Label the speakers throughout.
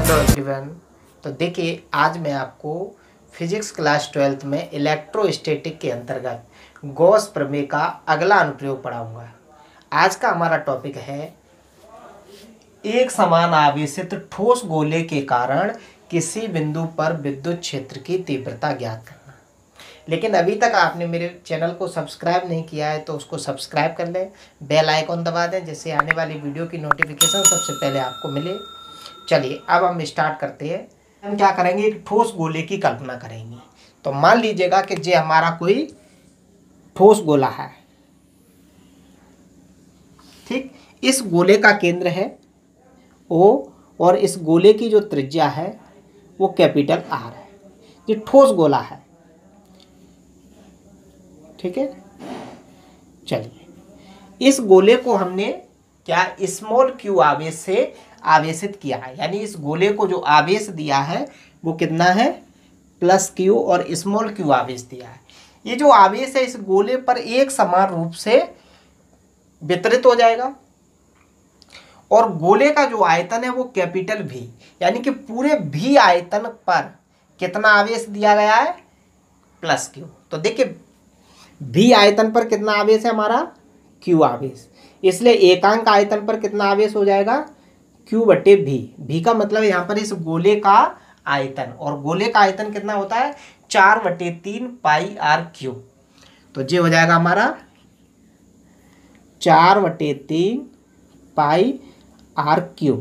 Speaker 1: Hello everyone. तो देखिए, आज मैं आपको फिजिक्स क्लास 12th में इलेक्ट्रोस्टैटिक के अंतर्गत गॉस प्रमेय का अगला अनुप्रयोग पढ़ाऊंगा। आज का हमारा टॉपिक है एक समान आवेशित ठोस गोले के कारण किसी बिंदु पर विद्युत क्षेत्र की तीव्रता ज्ञात करना। लेकिन अभी तक आपने मेरे चैनल को सब्सक्राइब नहीं किया है तो उसको सब्सक्राइब कर लें, बेल आइकॉन दबा दें जिससे आने वाली वीडियो की नोटिफिकेशन सबसे पहले आपको मिले। चलिए अब हम स्टार्ट करते हैं। हम क्या करेंगे, एक ठोस गोले की कल्पना करेंगे। तो मान लीजिएगा कि ये हमारा कोई ठोस गोला है, ठीक। इस गोले का केंद्र है O और इस गोले की जो त्रिज्या है वो कैपिटल R है। ये ठोस गोला है, ठीक है। चलिए, इस गोले को हमने क्या स्मॉल q आवेश से आवेशित किया है, यानी इस गोले को जो आवेश दिया है वो कितना है, +q, और स्मॉल q आवेश दिया है। ये जो आवेश है इस गोले पर एक समान रूप से वितरित हो जाएगा और गोले का जो आयतन है वो कैपिटल V, यानी कि पूरे V आयतन पर कितना आवेश दिया गया है, +q। तो देखिए, V आयतन पर कितना आवेश है हमारा, q आवेश, इसलिए एकांक आयतन पर कितना आवेश हो जाएगा, q/v। v का मतलब यहाँ पर इस गोले का आयतन, और गोले का आयतन कितना होता है, 4/3 πr3। तो ये हो जाएगा हमारा 4/3 πr3।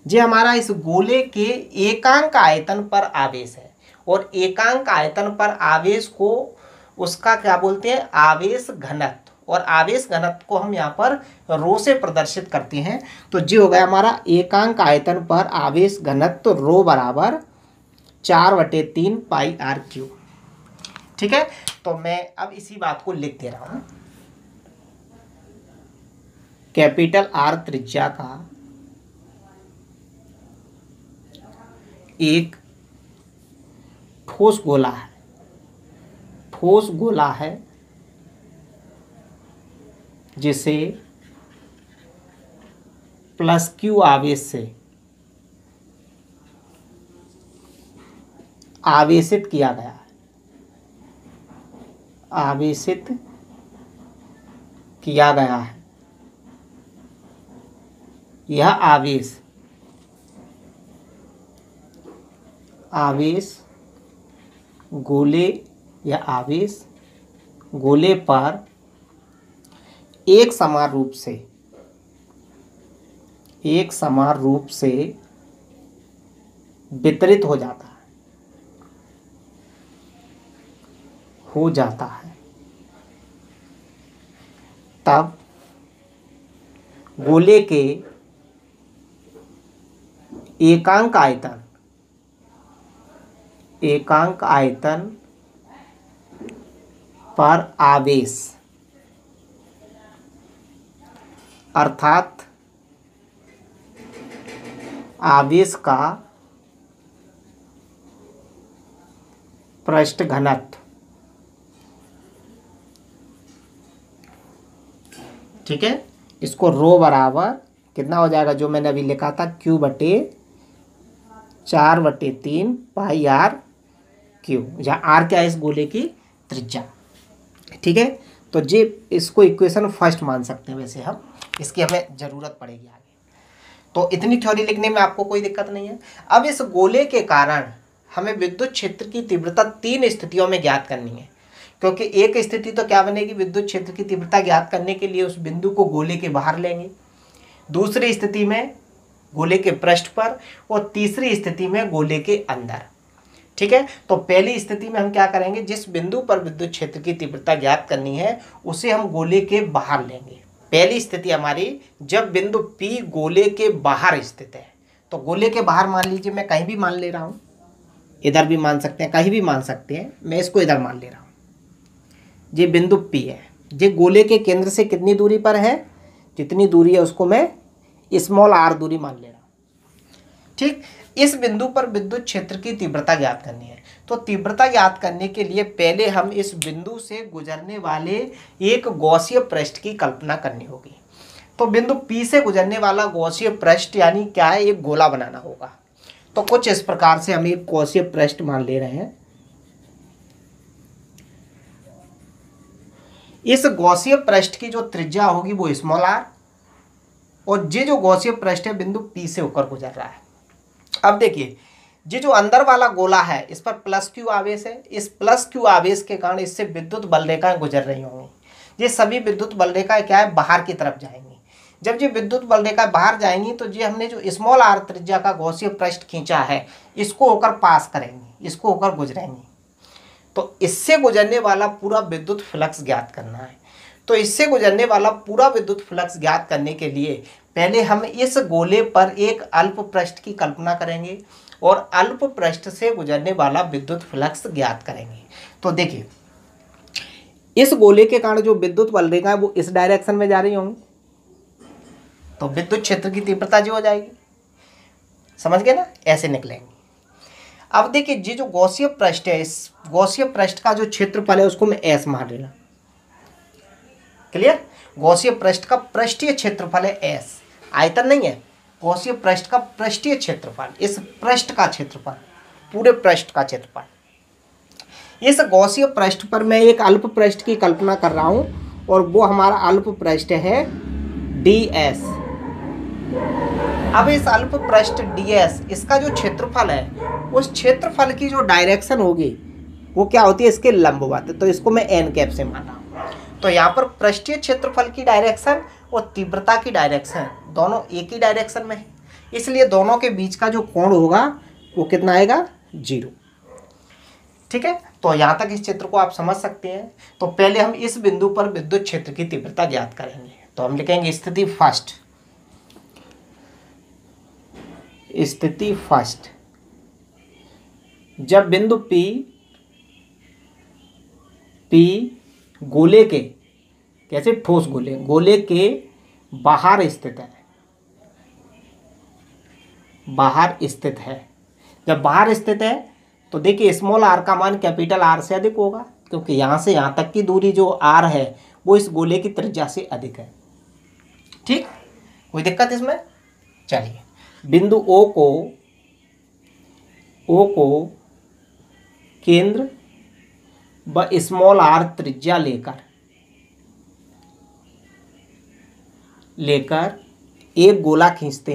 Speaker 1: ये हमारा इस गोले के एकांक आयतन पर आवेश है, और एकांक आयतन पर आवेश को उसका क्या बोलते हैं, आवेश घनत्व, और आवेश घनत्व को हम यहाँ पर रो से प्रदर्शित करते हैं। तो ये हो गया हमारा एकांक आयतन पर आवेश घनत्व रो बराबर 4/3 πr3, ठीक है। तो मैं अब इसी बात को लिख दे रहा हूँ। कैपिटल R त्रिज्या का एक ठोस गोला है, ठोस गोला है जिसे +q आवेश से आवेशित किया गया है, आवेशित किया गया है। यह आवेश गोले या आवेश गोले पर एक समान रूप से वितरित हो जाता है, तब गोले के एकांक आयतन पर आवेश, अर्थात आवेश का पृष्ठ घनत्व, ठीक है। इसको रो बराबर कितना हो जाएगा, जो मैंने अभी लिखा था, q/4/3 πr3, जहाँ r क्या है इस गोले की त्रिज्या, ठीक है। तो ये इसको इक्वेशन फर्स्ट मान सकते हैं, वैसे हम इसकी हमें ज़रूरत पड़ेगी आगे। तो इतनी थ्योरी लिखने में आपको कोई दिक्कत नहीं है। अब इस गोले के कारण हमें विद्युत क्षेत्र की तीव्रता 3 स्थितियों में ज्ञात करनी है, क्योंकि एक स्थिति तो क्या बनेगी, विद्युत क्षेत्र की तीव्रता ज्ञात करने के लिए उस बिंदु को गोले के बाहर लेंगे, दूसरी स्थिति में गोले के पृष्ठ पर, और तीसरी स्थिति में गोले के अंदर, ठीक है। तो पहली स्थिति में हम क्या करेंगे, जिस बिंदु पर विद्युत क्षेत्र की तीव्रता ज्ञात करनी है उसे हम गोले के बाहर लेंगे। पहली स्थिति हमारी, जब बिंदु P गोले के बाहर स्थित है। तो गोले के बाहर मान लीजिए, मैं कहीं भी मान ले रहा हूँ, इधर भी मान सकते हैं, कहीं भी मान सकते हैं, मैं इसको इधर मान ले रहा हूँ। ये बिंदु P है, ये गोले के केंद्र से कितनी दूरी पर है, जितनी दूरी है उसको मैं स्मॉल r दूरी मान ले रहा हूँ, ठीक। इस बिंदु पर विद्युत क्षेत्र की तीव्रता ज्ञात करनी है। तो तीव्रता ज्ञात करने के लिए पहले हम इस बिंदु से गुजरने वाले एक गॉसीय पृष्ठ की कल्पना करनी होगी। तो बिंदु P से गुजरने वाला गॉसीय पृष्ठ यानी क्या है, एक गोला बनाना होगा। तो कुछ इस प्रकार से हम एक गॉसीय पृष्ठ मान ले रहे हैं। इस गॉसीय पृष्ठ की जो त्रिज्या होगी वो स्मॉल r, और ये जो गॉसीय पृष्ठ है बिंदु P से होकर गुजर रहा है। अब देखिए, ये जो अंदर वाला गोला है इस पर प्लस क्यू आवेश है। इस प्लस क्यू आवेश के कारण इससे विद्युत बल रेखाएं गुजर रही होंगी। ये सभी विद्युत बल रेखाएं क्या है, बाहर की तरफ जाएंगी। जब ये विद्युत बल रेखाएं बाहर जाएंगी तो ये हमने जो स्मॉल r त्रिज्या का गॉसीय पृष्ठ खींचा है इसको होकर पास करेंगी, इसको होकर गुजरेंगी। तो इससे गुजरने वाला पूरा विद्युत फ्लक्स ज्ञात करना है। तो इससे गुजरने वाला पूरा विद्युत फ्लक्स ज्ञात करने के लिए पहले हम इस गोले पर एक अल्प पृष्ठ की कल्पना करेंगे और अल्प पृष्ठ से गुजरने वाला विद्युत फ्लक्स ज्ञात करेंगे। तो देखिए, इस गोले के कारण जो विद्युत बल रेखा है वो इस डायरेक्शन में जा रही होंगी, तो विद्युत क्षेत्र की तीव्रता जो हो जाएगी, समझ गए ना, ऐसे निकलेंगे। अब देखिए, ये जो गॉसीय पृष्ठ है, इस गॉसीय पृष्ठ का जो क्षेत्रफल है उसको मैं एस मान लेना। क्लियर? गॉसीय पृष्ठ का पृष्ठीय क्षेत्रफल है एस, आयतन नहीं है। गॉसीय पृष्ठ का पृष्ठीय क्षेत्रफल, इस पृष्ठ का क्षेत्रफल, पूरे पृष्ठ का क्षेत्रफल। इस गॉसीय पृष्ठ पर मैं एक अल्प पृष्ठ की कल्पना कर रहा हूं और वो हमारा अल्प पृष्ठ है ds। अब इस अल्प पृष्ठ ds, इसका जो क्षेत्रफल है उस क्षेत्रफल की जो डायरेक्शन होगी वो क्या होती है, इसके लंबवत। तो इसको मैं n कैप से मान रहा हूँ। तो यहाँ पर पृष्ठीय क्षेत्रफल की डायरेक्शन और तीव्रता की डायरेक्शन दोनों एक ही डायरेक्शन में है, इसलिए दोनों के बीच का जो कोण होगा वो कितना आएगा, 0। ठीक है, तो यहाँ तक इस चित्र को आप समझ सकते हैं। तो पहले हम इस बिंदु पर विद्युत क्षेत्र की तीव्रता ज्ञात करेंगे। तो हम लिखेंगे स्थिति फर्स्ट, जब बिंदु P गोले के, कैसे, ठोस गोले के बाहर स्थित है। जब बाहर स्थित है तो देखिए स्मॉल r का मान कैपिटल R से अधिक होगा, क्योंकि यहाँ से यहाँ तक की दूरी जो r है वो इस गोले की त्रिज्या से अधिक है। ठीक, कोई दिक्कत इसमें? चलिए, बिंदु O को केंद्र व स्मॉल r त्रिज्या लेकर एक गोला खींचते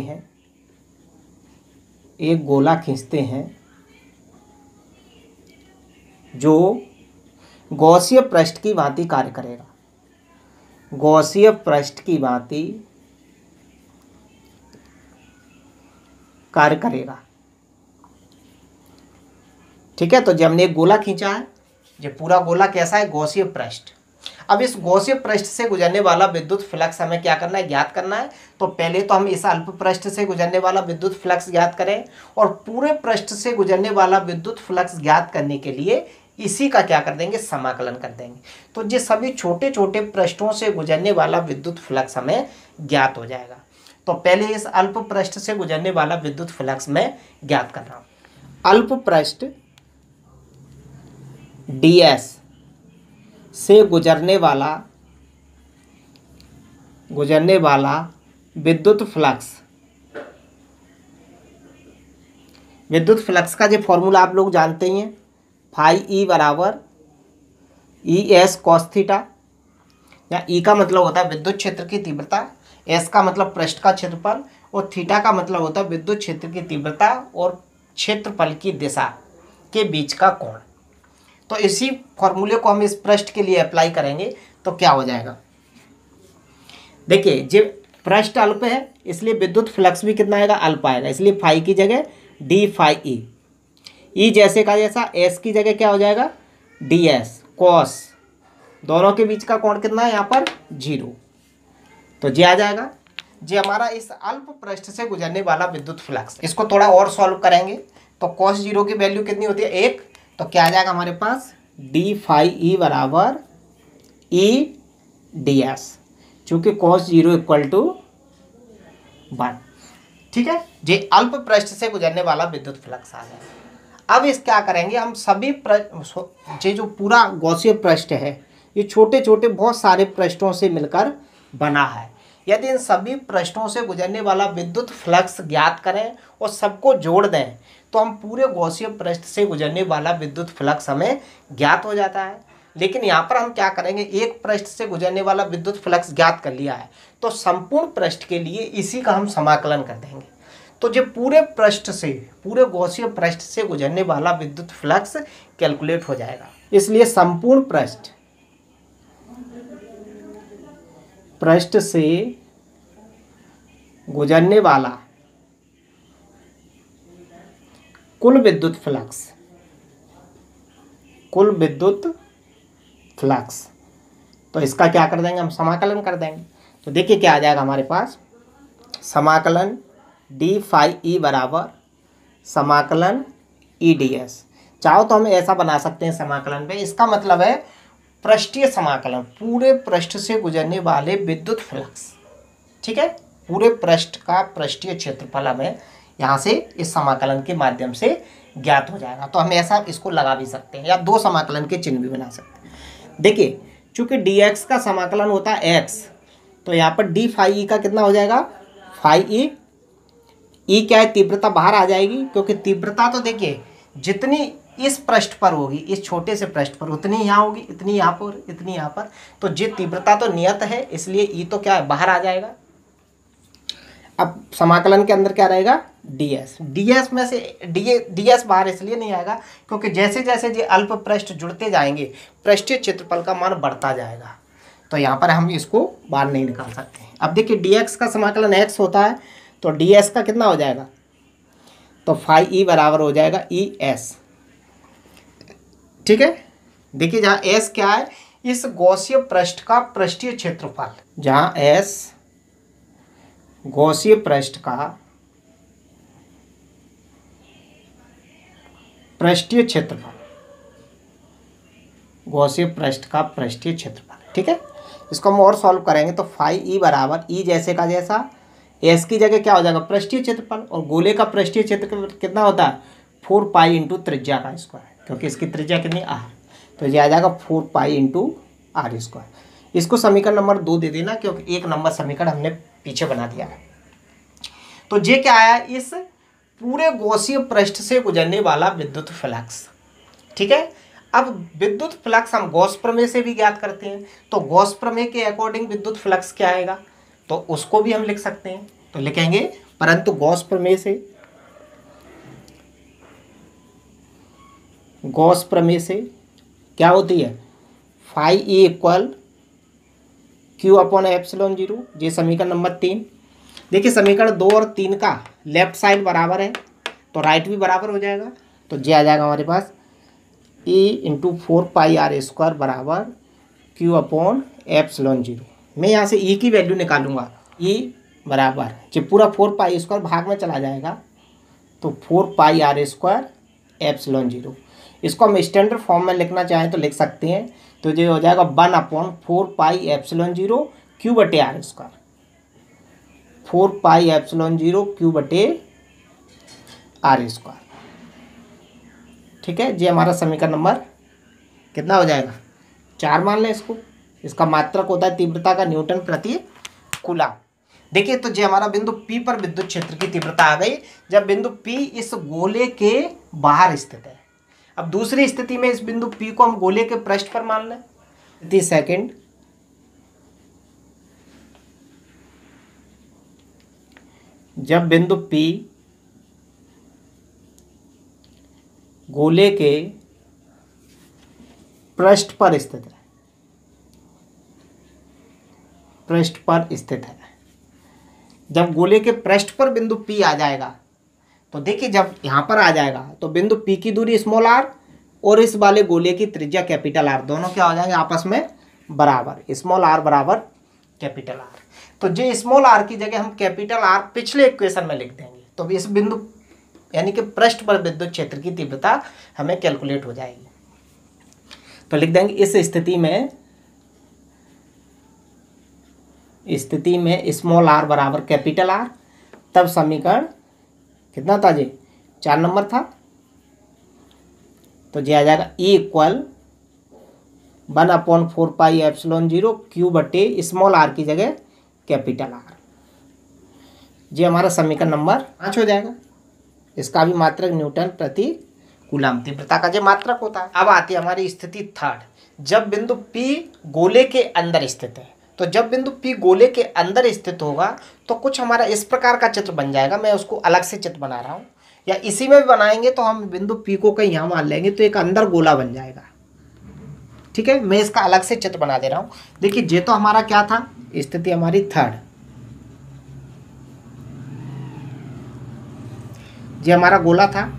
Speaker 1: हैं जो गॉसीय पृष्ठ की भांति कार्य करेगा। गॉसीय पृष्ठ की भांति कार्य करेगा। ठीक है, तो जब हमने एक गोला खींचा है, ये पूरा गोला कैसा है, गॉसीय पृष्ठ। अब इस गॉसीय पृष्ठ से गुजरने वाला विद्युत फ्लक्स हमें क्या करना है, ज्ञात करना है। तो पहले तो हम इस अल्प पृष्ठ से गुजरने वाला विद्युत फ्लक्स ज्ञात करें और पूरे पृष्ठ से गुजरने वाला विद्युत फ्लक्स ज्ञात करने के लिए इसी का क्या कर देंगे, समाकलन कर देंगे। तो ये सभी छोटे छोटे पृष्ठों से गुजरने वाला विद्युत फ्लक्स हमें ज्ञात हो जाएगा। तो पहले इस अल्प पृष्ठ से गुजरने वाला विद्युत फ्लक्स मैं ज्ञात कर रहा हूँ। अल्प पृष्ठ ds से गुजरने वाला विद्युत फ्लक्स का जो फॉर्मूला आप लोग जानते ही हैं, फाई ई बराबर ES cos थीटा, या E का मतलब होता है विद्युत क्षेत्र की तीव्रता, S का मतलब पृष्ठ का क्षेत्रफल और थीटा का मतलब होता है विद्युत क्षेत्र की तीव्रता और क्षेत्रफल की दिशा के बीच का कोण। तो इसी फॉर्मूले को हम इस पृष्ठ के लिए अप्लाई करेंगे तो क्या हो जाएगा, देखिए जो पृष्ठ अल्प है इसलिए विद्युत फ्लक्स भी कितना आएगा, अल्प आएगा, इसलिए फाई की जगह डी फाई ई जैसे का जैसा, एस की जगह क्या हो जाएगा, डी एस कॉस, दोनों के बीच का कोण कितना है यहाँ पर 0। तो जी आ जाएगा, जी हमारा इस अल्प पृष्ठ से गुजरने वाला विद्युत फ्लक्स। इसको थोड़ा और सॉल्व करेंगे तो cos 0 की वैल्यू कितनी होती है, 1। तो क्या आ जाएगा हमारे पास, डी फाई ई बराबर ई डी एस, चूँकि cos 0 इक्वल टू 1। ठीक है, ये अल्प पृष्ठ से गुजरने वाला विद्युत फ्लक्स आ जाएगा। अब इस क्या करेंगे, हम सभी ये जो पूरा गॉसीय पृष्ठ है ये छोटे छोटे बहुत सारे पृष्ठों से मिलकर बना है, यदि इन सभी पृष्ठों से गुजरने वाला विद्युत फ्लक्स ज्ञात करें और सबको जोड़ दें तो हम पूरे गॉसिय पृष्ठ से गुजरने वाला विद्युत फ्लक्स हमें ज्ञात हो जाता है। लेकिन यहाँ पर हम क्या करेंगे, एक पृष्ठ से गुजरने वाला विद्युत फ्लक्स ज्ञात कर लिया है तो संपूर्ण पृष्ठ के लिए इसी का हम समाकलन कर देंगे। तो जो पूरे पृष्ठ से, पूरे गॉसिय पृष्ठ से गुजरने वाला विद्युत फ्लक्स कैलकुलेट हो जाएगा। इसलिए संपूर्ण पृष्ठ से गुजरने वाला कुल विद्युत फ्लक्स, तो इसका क्या कर देंगे हम, समाकलन कर देंगे। तो देखिए क्या आ जाएगा हमारे पास, समाकलन डी फाई ई बराबर समाकलन ई डी एस। चाहो तो हम ऐसा बना सकते हैं समाकलन पे, इसका मतलब है पृष्ठीय समाकलन, पूरे पृष्ठ से गुजरने वाले विद्युत फ्लक्स। ठीक है, पूरे पृष्ठ का पृष्ठीय क्षेत्रफल हमें यहाँ से इस समाकलन के माध्यम से ज्ञात हो जाएगा। तो हम ऐसा इसको लगा भी सकते हैं या दो समाकलन के चिन्ह भी बना सकते हैं। देखिए चूंकि डी एक्स का समाकलन होता है एक्स, तो यहाँ पर डी फाई ई का कितना हो जाएगा, फाई ई। ई क्या है, तीव्रता बाहर आ जाएगी, क्योंकि तीव्रता तो देखिए जितनी इस पृष्ठ पर होगी, इस छोटे से पृष्ठ पर, उतनी यहाँ होगी, इतनी यहाँ पर, इतनी यहाँ पर। तो ये तीव्रता तो नियत है, इसलिए ई तो क्या है, बाहर आ जाएगा। अब समाकलन के अंदर क्या रहेगा, ds। ds में से ds बाहर इसलिए नहीं आएगा क्योंकि जैसे जैसे ये अल्प पृष्ठ जुड़ते जाएंगे पृष्ठीय क्षेत्रफल का मान बढ़ता जाएगा, तो यहाँ पर हम इसको बाहर नहीं निकाल सकते। अब देखिए dx का समाकलन x होता है, तो ds का कितना हो जाएगा, तो फाई ई बराबर हो जाएगा ई एस। ठीक है, देखिए जहाँ s क्या है, इस गॉसिय पृष्ठ का पृष्ठीय क्षेत्रफल, जहाँ s गॉसिय पृष्ठ का पृष्ठीय क्षेत्रफल, गॉसिय पृष्ठ का पृष्ठीय क्षेत्रफल। ठीक है, इसको हम और सॉल्व करेंगे तो फाई ई बराबर ई जैसे का जैसा, एस की जगह क्या हो जाएगा, पृष्ठीय क्षेत्रफल, और गोले का पृष्ठीय क्षेत्रफल कितना होता है, 4 पाई इंटू त्रिज्या का स्क्वायर, क्योंकि इसकी त्रिज्या कितनी आर, तो ये आ जाएगा 4 पाई इंटू आर स्क्वायर। इसको समीकरण नंबर 2 दे देना, क्योंकि 1 नंबर समीकरण हमने पीछे बना दिया है। तो ये क्या आया, इस पूरे गॉसिय पृष्ठ से गुजरने वाला विद्युत फ्लक्स। ठीक है, अब विद्युत फ्लक्स हम गॉस प्रमेय से भी ज्ञात करते हैं, तो गॉस प्रमेय के अकॉर्डिंग विद्युत फ्लक्स क्या आएगा, तो उसको भी हम लिख सकते हैं। तो लिखेंगे, परंतु गॉस प्रमेय से क्या होती है, phi E equal Q upon epsilon 0। ये समीकरण नंबर 3। देखिए समीकरण 2 और 3 का लेफ्ट साइड बराबर है तो राइट भी बराबर हो जाएगा, तो ये आ जाएगा हमारे पास E into 4 pi R square बराबर क्यू अपॉन एप्सिलॉन 0। मैं यहाँ से ई की वैल्यू निकालूंगा, ई बराबर जब पूरा 4 पाई स्क्वायर भाग में चला जाएगा तो 4 पाई आर स्क्वायर एप्सिलॉन 0। इसको हम स्टैंडर्ड फॉर्म में लिखना चाहें तो लिख सकते हैं, तो ये हो जाएगा 1 अपॉन 4 पाई एप्सिलॉन 0 क्यू बटे R square, 4 pi epsilon 0 Q बटे आर स्क्वायर। ठीक है, ये हमारा समीकरण नंबर कितना हो जाएगा, 4 मान लें इसको। इसका मात्रक होता है तीव्रता का न्यूटन प्रति कूलम। देखिए तो ये हमारा बिंदु P पर विद्युत क्षेत्र की तीव्रता आ गई, जब बिंदु P इस गोले के बाहर स्थित है। अब दूसरी स्थिति में इस बिंदु P को हम गोले के पृष्ठ पर मान लें। स्थिति सेकंड, जब बिंदु P गोले के पृष्ठ पर स्थित है, पृष्ठ पर स्थित है। जब गोले के पृष्ठ पर बिंदु P आ जाएगा, तो देखिए जब यहाँ पर आ जाएगा तो बिंदु P की दूरी स्मॉल r और इस वाले गोले की त्रिज्या कैपिटल R, दोनों क्या हो जाएंगे आपस में बराबर, स्मॉल r बराबर कैपिटल R। तो जो स्मॉल r की जगह हम कैपिटल R पिछले इक्वेशन में लिख देंगे, तो इस बिंदु यानी कि पृष्ठ पर विद्युत क्षेत्र की तीव्रता हमें कैलकुलेट हो जाएगी। तो लिख देंगे इस स्थिति में स्मॉल r बराबर कैपिटल R। तब समीकरण कितना था जी, 4 नंबर था, तो ये आ जाएगा E equal 1 upon 4 pi epsilon 0 Q बटे स्मॉल r की जगह कैपिटल आर। ये हमारा समीकरण नंबर 5 हो जाएगा। इसका भी मात्रक न्यूटन प्रति कूलम तीव्रता का जो मात्रक होता है। अब आती है हमारी स्थिति थर्ड, जब बिंदु P गोले के अंदर स्थित है। तो जब बिंदु P गोले के अंदर स्थित होगा तो कुछ हमारा इस प्रकार का चित्र बन जाएगा। मैं उसको अलग से चित्र बना रहा हूँ, या इसी में भी बनाएंगे तो हम बिंदु P को कहीं यहाँ मान लेंगे तो एक अंदर गोला बन जाएगा। ठीक है, मैं इसका अलग से चित्र बना दे रहा हूँ। देखिए, ये तो हमारा क्या था, स्थिति हमारी थर्ड, ये हमारा गोला था,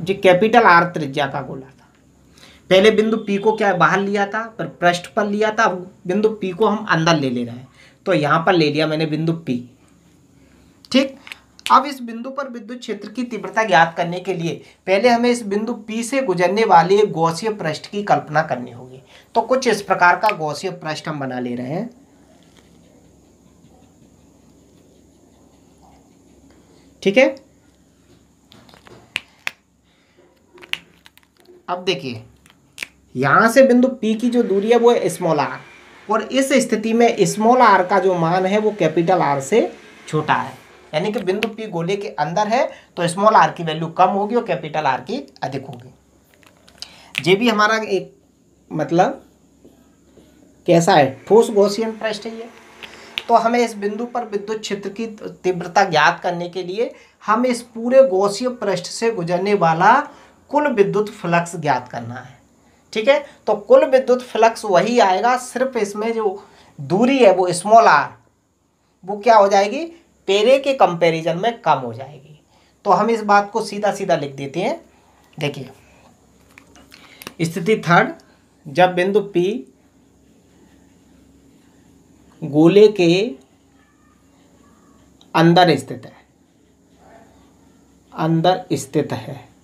Speaker 1: जो कैपिटल आर त्रिज्या का गोला था। पहले बिंदु P को क्या बाहर लिया था, पर पृष्ठ पर लिया था। अब बिंदु P को हम अंदर ले रहे हैं, तो यहाँ पर ले लिया मैंने बिंदु P। ठीक, अब इस बिंदु पर विद्युत क्षेत्र की तीव्रता ज्ञात करने के लिए पहले हमें इस बिंदु P से गुजरने वाले एक गॉसीय पृष्ठ की कल्पना करनी होगी। तो कुछ इस प्रकार का गॉसीय पृष्ठ हम बना ले रहे हैं। ठीक है, अब देखिए, यहां से बिंदु P की जो दूरी है वो है स्मॉल r, और इस स्थिति में स्मॉल r का जो मान है वो कैपिटल R से छोटा है। यानी कि बिंदु P गोले के अंदर है तो स्मॉल r की वैल्यू कम होगी और कैपिटल R की अधिक होगी। ये भी हमारा एक मतलब कैसा है, ठोस गॉसियन पृष्ठ है ये। तो हमें इस बिंदु पर विद्युत क्षेत्र की तीव्रता ज्ञात करने के लिए हमें इस पूरे गॉसीय पृष्ठ से गुजरने वाला कुल विद्युत फ्लक्स ज्ञात करना है। ठीक है, तो कुल विद्युत फ्लक्स वही आएगा, सिर्फ इसमें जो दूरी है वो स्मॉल r वो क्या हो जाएगी, पहले के कंपैरिजन में कम हो जाएगी। तो हम इस बात को सीधा सीधा लिख देते हैं। देखिए, स्थिति थर्ड, जब बिंदु P गोले के अंदर स्थित है, अंदर स्थित है,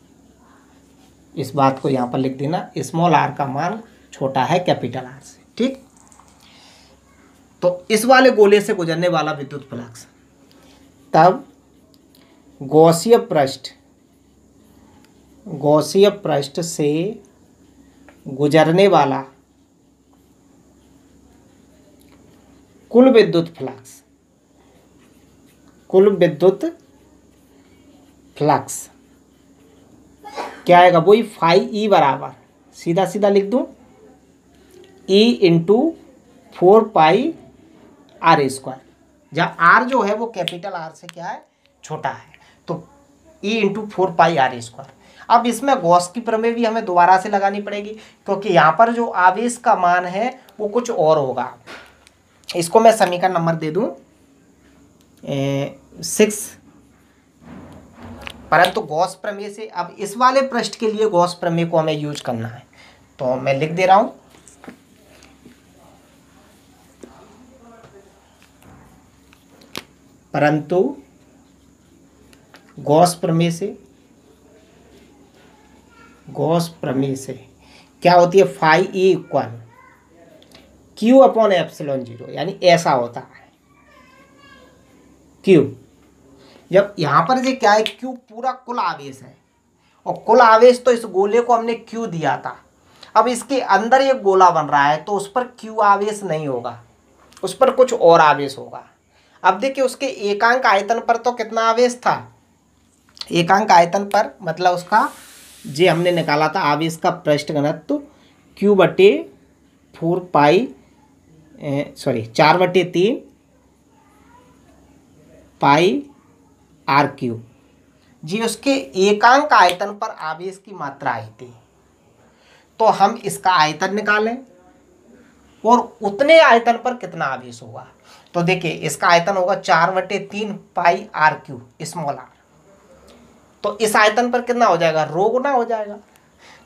Speaker 1: इस बात को यहाँ पर लिख देना, स्मॉल r का मान छोटा है कैपिटल R से। ठीक, तो इस वाले गोले से गुजरने वाला विद्युत फ्लक्स, तब गॉसीय पृष्ठ से गुजरने वाला कुल विद्युत फ्लक्स क्या आएगा, वही फाई ई बराबर, सीधा सीधा लिख दूं, E इंटू 4 पाई r², जहाँ r जो है वो कैपिटल R से क्या है, छोटा है, तो E इंटू 4 पाई r²। अब इसमें गॉस की प्रमेय भी हमें दोबारा से लगानी पड़ेगी, क्योंकि यहाँ पर जो आवेश का मान है वो कुछ और होगा। इसको मैं समीकरण नंबर दे दूं 6, परंतु गॉस प्रमेय से अब इस वाले पृष्ठ के लिए गॉस प्रमेय को हमें यूज करना है, तो मैं लिख दे रहा हूं, परंतु गॉस प्रमेय से क्या होती है, phi E equal Q upon epsilon 0, यानी ऐसा होता है Q। जब यहाँ पर ये क्या है, Q पूरा कुल आवेश है, और कुल आवेश तो इस गोले को हमने Q दिया था। अब इसके अंदर एक गोला बन रहा है तो उस पर Q आवेश नहीं होगा, उस पर कुछ और आवेश होगा। अब देखिए, उसके एकांक आयतन पर तो कितना आवेश था, एकांक आयतन पर मतलब उसका जे हमने निकाला था आवेश का पृष्ठ घनत्व Q/4 पाई 4/3 पाई r³ जी, उसके एकांक आयतन पर आवेश की मात्रा आई थी। तो हम इसका आयतन निकालें और उतने आयतन पर कितना आवेश होगा। तो देखिए, इसका आयतन होगा 4/3 पाई r³ स्मॉल r, तो इस आयतन पर कितना हो जाएगा, रो गुना हो जाएगा।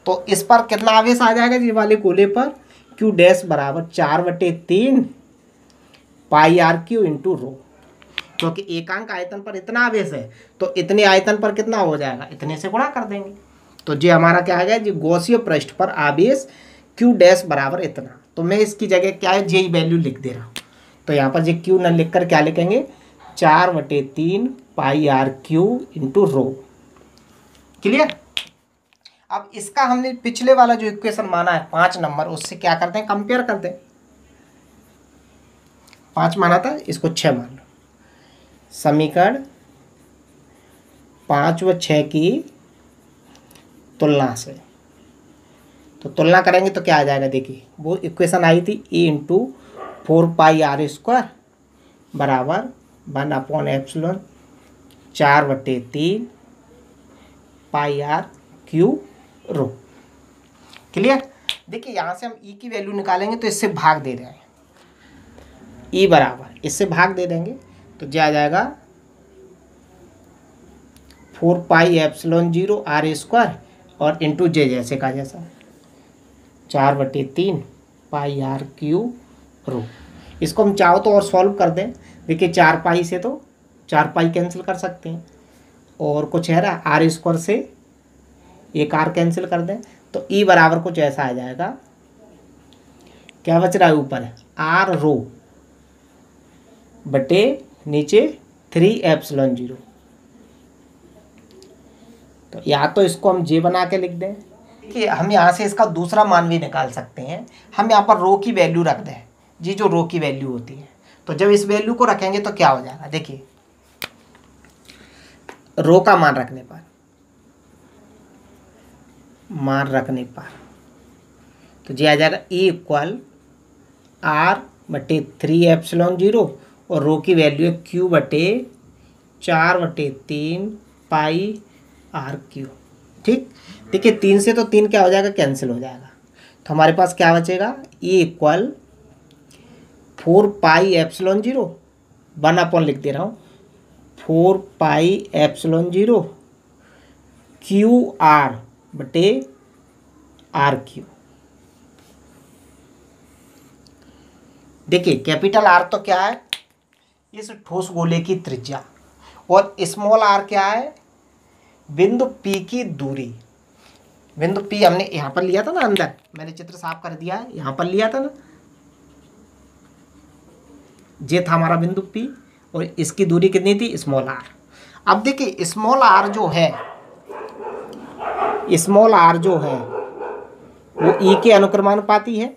Speaker 1: तो इस पर कितना आवेश आ जाएगा, ये वाले गोले पर Q डैश बराबर 4/3 पाई r³ इंटू रो, क्योंकि एकांक आयतन पर इतना आवेश है तो इतने आयतन पर कितना हो जाएगा, इतने से गुणा कर देंगे। तो ये हमारा क्या आ गया, जी गॉसीय पृष्ठ पर आवेश Q डैश बराबर इतना। तो मैं इसकी जगह क्या है, जे वैल्यू लिख दे रहा हूँ। तो यहाँ पर ये Q न लिख कर क्या लिखेंगे, 4/3 पाई r³ इंटू रो। क्लियर। अब इसका हमने पिछले वाला जो इक्वेशन माना है 5 नंबर, उससे क्या करते हैं, कंपेयर करते हैं। 5 माना था, इसको 6 मान लो। समीकरण 5 व 6 की तुलना से, तो तुलना करेंगे तो क्या आ जाएगा, देखिए वो इक्वेशन आई थी E इंटू 4πr² बराबर 1/ε 4/3 πr³ रो। क्लियर। देखिए यहाँ से हम E की वैल्यू निकालेंगे तो इससे भाग दे रहे हैं, E बराबर इससे भाग दे देंगे तो जो आ जाएगा 4πε0 r² और इंटू जे जैसे का जैसा 4/3 πr³ रो। इसको हम चाहो तो और सॉल्व कर दें। देखिए 4π से तो 4π कैंसिल कर सकते हैं, और कुछ है रहा r² से एक r कैंसिल कर दें तो E बराबर कुछ ऐसा आ जाएगा। क्या बच रहा है ऊपर, r रो बटे नीचे 3ε0। तो या तो इसको हम जे बना के लिख दें कि हम यहाँ से इसका दूसरा मान भी निकाल सकते हैं। हम यहाँ पर रो की वैल्यू रख दें, जी जो रो की वैल्यू होती है। तो जब इस वैल्यू को रखेंगे तो क्या हो जाएगा, देखिए रो का मान रखने पर तो जी आ जाएगा E इक्वल r/3ε0 और रो की वैल्यू है Q/4/3 πr³। ठीक। देखिए 3 से तो 3 क्या हो जाएगा, कैंसिल हो जाएगा। तो हमारे पास क्या बचेगा, E इक्वल 4πε0 1/ लिख दे रहा हूँ 4πε0 QR/r³। देखिए कैपिटल R तो क्या है, इस ठोस गोले की त्रिज्या, और स्मॉल r क्या है, बिंदु P की दूरी। बिंदु P हमने यहाँ पर लिया था ना, अंदर मैंने चित्र साफ कर दिया है, यहाँ पर लिया था ना, ये था हमारा बिंदु P और इसकी दूरी कितनी थी, स्मॉल r। अब देखिए स्मॉल r जो है वो E के अनुक्रमानुपाती है।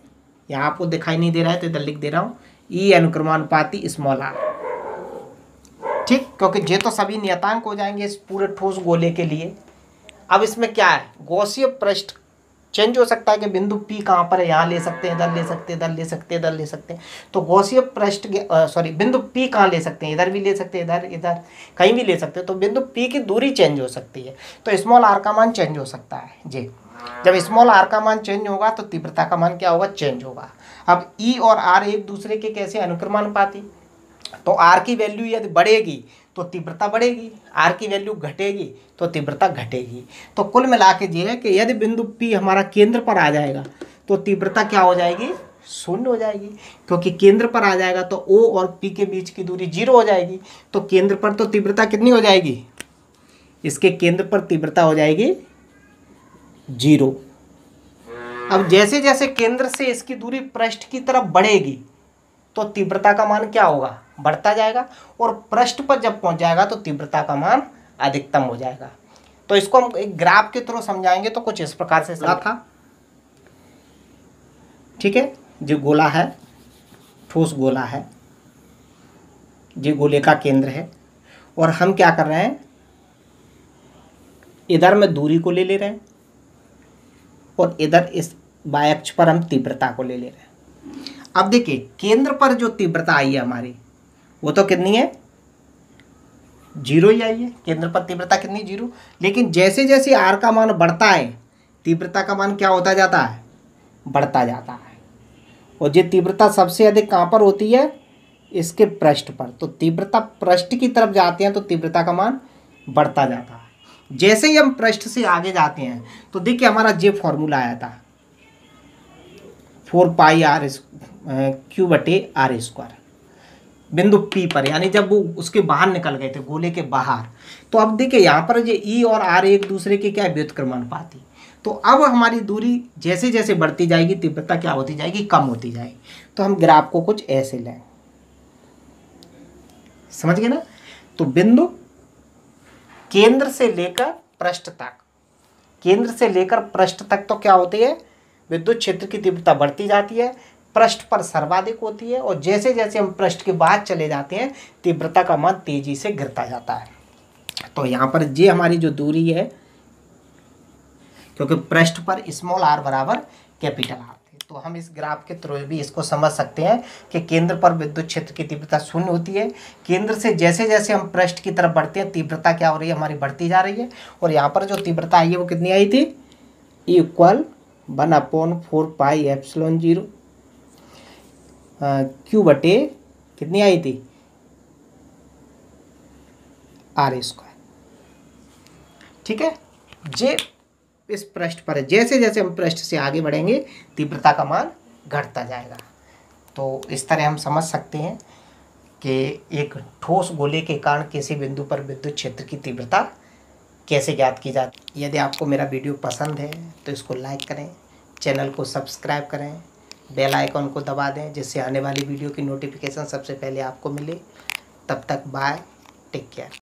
Speaker 1: यहाँ आपको दिखाई नहीं दे रहा है तो इधर लिख दे रहा हूँ, E अनुक्रमानुपाती स्मॉल r। ठीक, क्योंकि ये तो सभी नियतांक हो जाएंगे इस पूरे ठोस गोले के लिए। अब इसमें क्या है, गॉसीय पृष्ठ चेंज हो सकता है कि बिंदु P कहाँ पर है, यहाँ ले सकते हैं, इधर ले सकते हैं, इधर ले सकते हैं, इधर ले सकते हैं। तो गॉसीय पृष्ठ बिंदु P कहाँ ले सकते हैं, इधर भी ले सकते हैं, इधर कहीं भी ले सकते हैं। तो बिंदु P की दूरी चेंज हो सकती है, तो स्मॉल r का मान चेंज हो सकता है जी। जब स्मॉल r का मान चेंज होगा तो तीव्रता का मान क्या होगा, चेंज होगा। अब E और R एक दूसरे के कैसे अनुक्रमानुपाती, तो R की वैल्यू यदि बढ़ेगी तो तीव्रता बढ़ेगी, R की वैल्यू घटेगी तो तीव्रता घटेगी। तो कुल मिला के ये है कि यदि बिंदु P हमारा केंद्र पर आ जाएगा तो तीव्रता क्या हो जाएगी, शून्य हो जाएगी, क्योंकि केंद्र पर आ जाएगा तो O और P के बीच की दूरी 0 हो जाएगी। तो केंद्र पर तो तीव्रता कितनी हो जाएगी, इसके केंद्र पर तीव्रता हो जाएगी 0। अब जैसे जैसे केंद्र से इसकी दूरी पृष्ठ की तरफ बढ़ेगी तो तीव्रता का मान क्या होगा, बढ़ता जाएगा, और पृष्ठ पर जब पहुंच जाएगा तो तीव्रता का मान अधिकतम हो जाएगा। तो इसको हम एक ग्राफ के थ्रू समझाएंगे तो कुछ इस प्रकार से था। ठीक है, जो गोला है, ठोस गोला है, जो गोले का केंद्र है, और हम क्या कर रहे हैं, इधर में दूरी को ले रहे हैं और इधर इस बाय अक्ष पर हम तीव्रता को ले रहे हैं। अब देखिए केंद्र पर जो तीव्रता आई है हमारी, वो तो कितनी है, 0 ही आई है। केंद्र पर तीव्रता कितनी, 0। लेकिन जैसे जैसे r का मान बढ़ता है तीव्रता का मान क्या होता जाता है, बढ़ता जाता है। और ये तीव्रता सबसे अधिक कहाँ पर होती है, इसके पृष्ठ पर। तो तीव्रता पृष्ठ की तरफ जाते हैं तो तीव्रता का मान बढ़ता जाता है। जैसे ही हम पृष्ठ से आगे जाते हैं तो देखिए हमारा ये फॉर्मूला आया था 4πr³ बिंदु P पर, यानी जब वो उसके बाहर निकल गए थे, गोले के बाहर। तो अब देखिए यहाँ पर ये E और R एक दूसरे के क्या है, व्युत्क्रमानुपाती। तो अब हमारी दूरी जैसे जैसे बढ़ती जाएगी तीव्रता क्या होती जाएगी, कम होती जाएगी। तो हम ग्राफ को कुछ ऐसे लें, समझ गए ना। तो बिंदु केंद्र से लेकर पृष्ठ तक केंद्र से लेकर पृष्ठ तक तो क्या होती है, विद्युत क्षेत्र की तीव्रता बढ़ती जाती है, पृष्ठ पर सर्वाधिक होती है, और जैसे जैसे हम पृष्ठ के बाहर चले जाते हैं तीव्रता का मान तेजी से गिरता जाता है। तो यहाँ पर ये हमारी जो दूरी है, क्योंकि पृष्ठ पर स्मॉल r बराबर कैपिटल R थे, तो हम इस ग्राफ के थ्रू भी इसको समझ सकते हैं कि केंद्र पर विद्युत क्षेत्र की तीव्रता शून्य होती है। केंद्र से जैसे जैसे हम पृष्ठ की तरफ बढ़ते हैं तीव्रता क्या हो रही है, हमारी बढ़ती जा रही है। और यहाँ पर जो तीव्रता आई है वो कितनी आई थी, इक्वल 1/4 पाई एप्सिलॉन 0 क्यू बटे कितनी आई थी, r²। ठीक है, जे इस पृष्ठ पर है, जैसे जैसे हम पृष्ठ से आगे बढ़ेंगे तीव्रता का मान घटता जाएगा। तो इस तरह हम समझ सकते हैं कि एक ठोस गोले के कारण किसी बिंदु पर विद्युत क्षेत्र की तीव्रता कैसे ज्ञात की जाती है। यदि आपको मेरा वीडियो पसंद है तो इसको लाइक करें, चैनल को सब्सक्राइब करें, बेल आइकन को दबा दें, जिससे आने वाली वीडियो की नोटिफिकेशन सबसे पहले आपको मिले। तब तक बाय, टेक केयर।